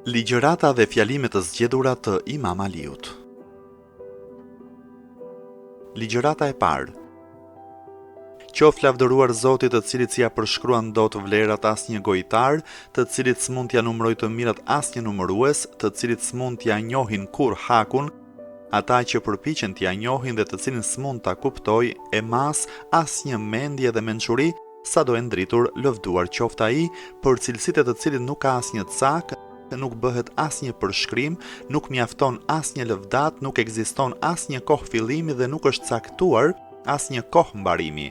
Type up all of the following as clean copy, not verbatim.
Ligjërata dhe fjalimet të zgjedhura të Imam Aliut. Ligjërata e parë. Qoftë lavdëruar Zoti, të cilit s'ia përshkruan dot vlerat asnjë gojtar, të cilit s'mund t'ia numëroj të mirat asnjë numërues, të cilit s'mund t'ia njohin kur hakun, ata që përpiqen t'ia njohin dhe të cilin s'mund ta kuptoj e mas asnjë mendje dhe mençuri, sado e ndritur, lëvduar qoftë ai, për cilësitë të cilit nuk ka asnjë cak, nuk bëhet asnjë përshkrim, nuk mjafton asnjë lëvdat, nuk ekziston asnjë kohë fillimi dhe nuk është caktuar asnjë kohë mbarimi.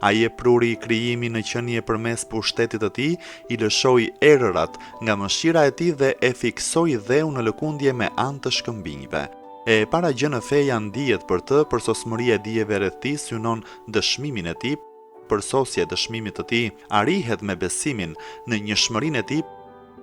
Ai e pruri i krijimi në qenie përmes pushtetit të tij, i lëshoi erërat nga mëshira e tij dhe e fiksoi dheu në lëkundje me anë të shkëmbinjve. E para gjë në fe janë dijet për të, përsosmëria e dijeve rreth tij synon dëshmimin e tij, përsosja e dëshmimit të tij arrihet me besimin në njëshmërinë e tij.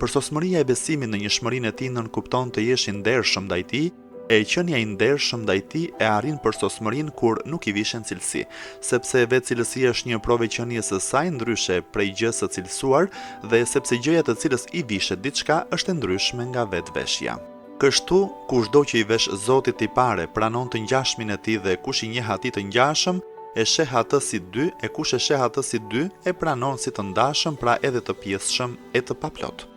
Përsosmëria e besimit në njëshmërinë e tij nënkupton të jesh i ndershëm ndaj tij, e qenia i ndershëm ndaj tij e arrin përsosmërinë kur nuk i vishen cilësi, sepse vetë cilësia është një provë e qenies së saj, ndryshe prej gjës së cilësuar, dhe sepse gjëja të cilës i vishet diçka është e ndryshme nga vetveshja. Kështu, kushdo që i vesh Zotit tipare pranon të ngjashmin e tij dhe kush i njeh atij të ngjashëm e sheh atë si dy, e kush e sheh atë si dy e pranon si të ndashëm, pra edhe të pjesshëm e të paplot.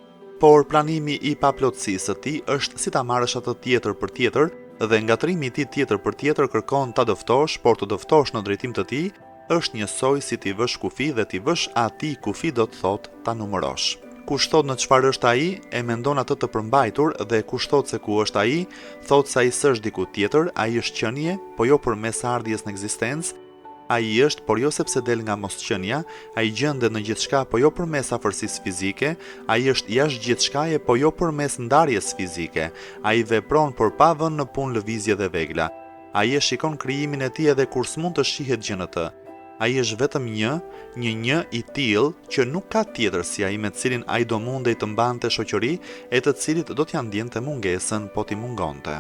Por pranimi i paplotësisë së tij është si ta marrësh atë tjetër për tjetër, dhe ngatrimi i tij tjetër për tjetër kërkon ta dëftosh, por të dëftosh në drejtim të tij është njësoj si t'i vësh kufi dhe t'i vësh atij kufi do të thotë ta numërosh. Kush thot në çfarë është ai, e mendon atë të përmbajtur, dhe kush thot se ku është ai, thot se ai s'është diku tjetër, ai është qenie, po jo përmes ardhjes në ekzistencë. Ai është, por jo sepse del nga mosqenia, ai gjendet në gjithçka, po jo përmes afërsisë fizike, ai është jashtë gjithçkaje, po jo përmes ndarjes fizike, ai vepron por pa vënë në punë lëvizje dhe vegla. Ai e shikon krijimin e tij edhe kur s'mund të shihet gjë në të. Ai është vetëm një i tillë që nuk ka tjetër si ai me të cilin ai do mundej të mbante shoqëri e të cilit do t'ja ndjente mungesën po t'i mungonte.